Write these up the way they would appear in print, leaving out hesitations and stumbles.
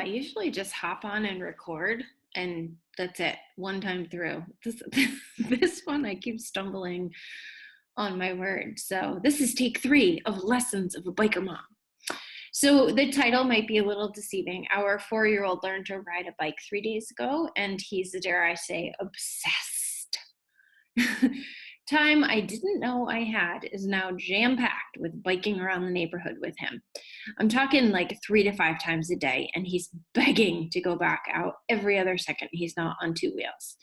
usually just hop on and record, and that's it, one time through. This one, I keep stumbling on my words. So this is take 3 of Lessons of a Biker Mom. So the title might be a little deceiving. Our 4-year-old learned to ride a bike 3 days ago, and he's, dare I say, obsessed. Time I didn't know I had is now jam packed with biking around the neighborhood with him. I'm talking like 3 to 5 times a day, and he's begging to go back out every other second he's not on 2 wheels.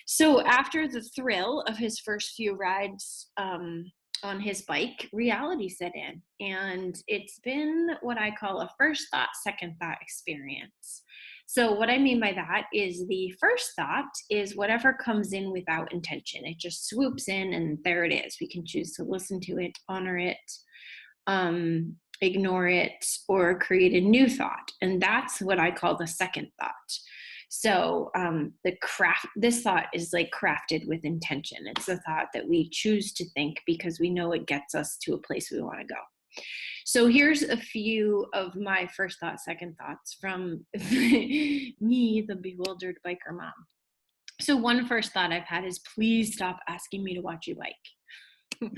So after the thrill of his first few rides on his bike, reality set in, and it's been what I call a first thought, second thought experience. So what I mean by that is the first thought is whatever comes in without intention. It just swoops in and there it is. We can choose to listen to it, honor it, ignore it, or create a new thought. And that's what I call the second thought. So this thought is like crafted with intention. It's a thought that we choose to think because we know it gets us to a place we want to go. So here's a few of my first thoughts, second thoughts from me, the bewildered biker mom. So one first thought I've had is, please stop asking me to watch you bike.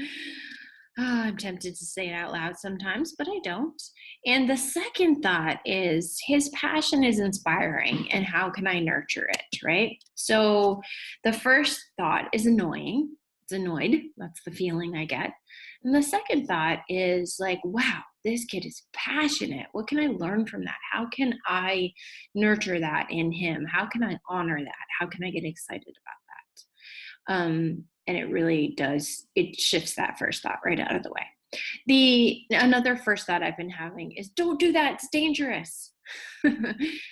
I'm tempted to say it out loud sometimes, but I don't. And the second thought is, his passion is inspiring, and how can I nurture it, right? So the first thought is annoying. It's annoyed. That's the feeling I get. And the second thought is like, wow, this kid is passionate. What can I learn from that? How can I nurture that in him? How can I honor that? How can I get excited about that? And it really does, it shifts that first thought right out of the way. Another first thought I've been having is, don't do that, it's dangerous.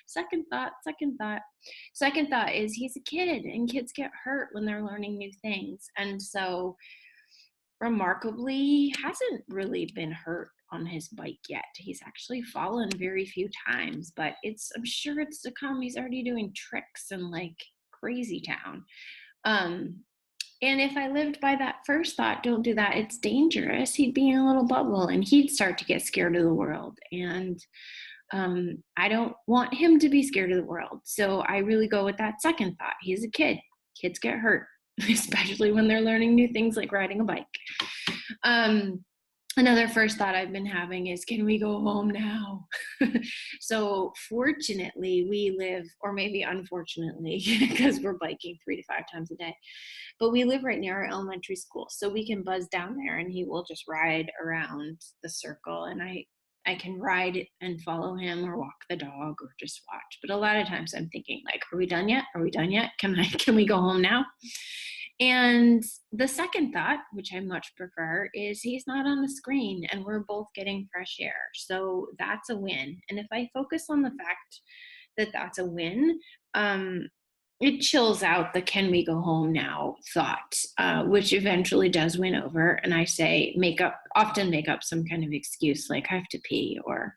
Second thought. Second thought is, he's a kid and kids get hurt when they're learning new things. And so remarkably, hasn't really been hurt on his bike yet. He's actually fallen very few times, but I'm sure it's to come. He's already doing tricks in like crazy town. And if I lived by that first thought, don't do that, it's dangerous, he'd be in a little bubble and he'd start to get scared of the world. And I don't want him to be scared of the world. So I really go with that second thought. He's a kid. Kids get hurt, especially when they're learning new things like riding a bike. Another first thought I've been having is, can we go home now? So fortunately, we live, or maybe unfortunately, because we're biking 3 to 5 times a day, but we live right near our elementary school. So we can buzz down there and he will just ride around the circle. And I can ride and follow him or walk the dog or just watch. But a lot of times I'm thinking like, are we done yet? Are we done yet? Can we go home now? And the second thought, which I much prefer, is he's not on the screen and we're both getting fresh air. So that's a win. And if I focus on the fact that that's a win, it chills out the can we go home now thought, which eventually does win over. And I say, often make up some kind of excuse like I have to pee or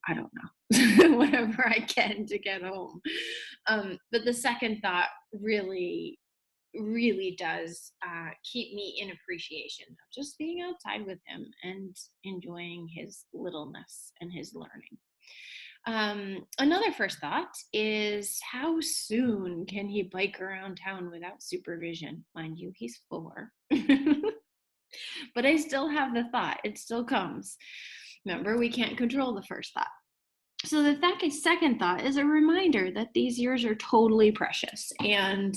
I don't know, whatever I can to get home. But the second thought really does keep me in appreciation of just being outside with him and enjoying his littleness and his learning. Another first thought is, how soon can he bike around town without supervision? Mind you, he's 4. But I still have the thought. It still comes. Remember, we can't control the first thought. So the second thought is a reminder that these years are totally precious. And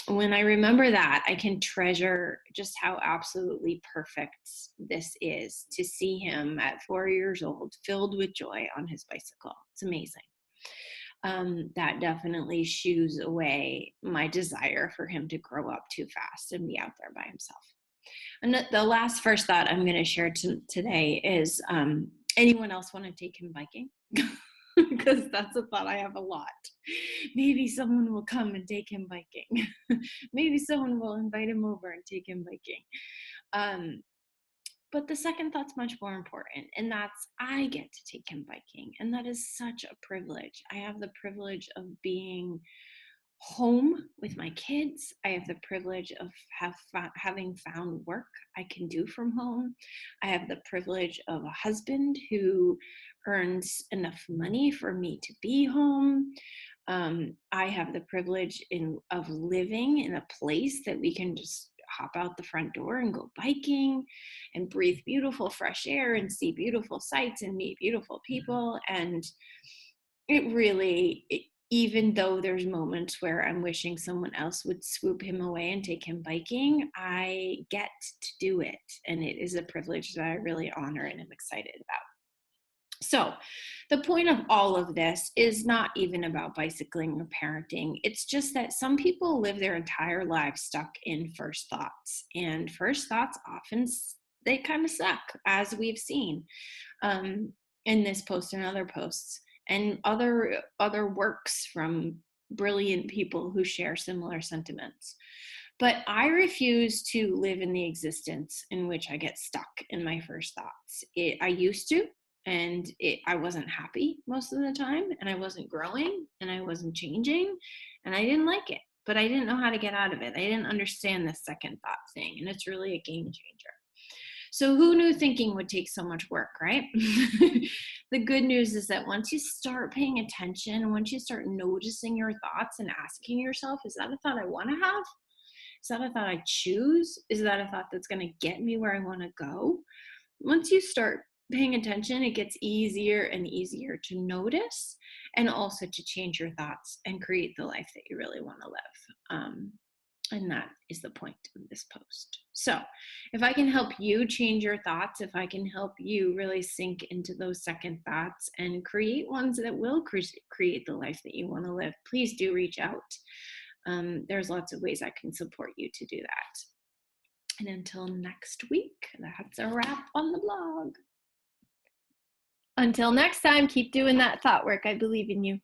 when I remember that, I can treasure just how absolutely perfect this is, to see him at 4 years old, filled with joy on his bicycle. It's amazing. That definitely shoos away my desire for him to grow up too fast and be out there by himself. And the last first thought I'm going to share today is, anyone else want to take him biking? Because that's a thought I have a lot. Maybe someone will come and take him biking. Maybe someone will invite him over and take him biking. But the second thought's much more important, and that's, I get to take him biking. And that is such a privilege. I have the privilege of being home with my kids. I have the privilege of having found work I can do from home. I have the privilege of a husband who earns enough money for me to be home. I have the privilege of living in a place that we can just hop out the front door and go biking and breathe beautiful fresh air and see beautiful sights and meet beautiful people. And it really, even though there's moments where I'm wishing someone else would swoop him away and take him biking, I get to do it. And it is a privilege that I really honor and am excited about. So, the point of all of this is not even about bicycling or parenting. It's just that some people live their entire lives stuck in first thoughts, and first thoughts often they kind of suck, as we've seen um, in this post and other posts, and other works from brilliant people who share similar sentiments. But I refuse to live in the existence in which I get stuck in my first thoughts. I used to, and I wasn't happy most of the time, and I wasn't growing, and I wasn't changing, and I didn't like it. But I didn't know how to get out of it. I didn't understand the second thought thing, and it's really a game changer. So who knew thinking would take so much work, right? The good news is that once you start paying attention, once you start noticing your thoughts and asking yourself, is that a thought I want to have? Is that a thought I choose? Is that a thought that's going to get me where I want to go? Once you start paying attention, it gets easier and easier to notice and also to change your thoughts and create the life that you really want to live. And that is the point of this post. So if I can help you change your thoughts, if I can help you really sink into those second thoughts and create ones that will create the life that you want to live, please do reach out. There's lots of ways I can support you to do that. And until next week, that's a wrap on the blog. Until next time, keep doing that thought work. I believe in you.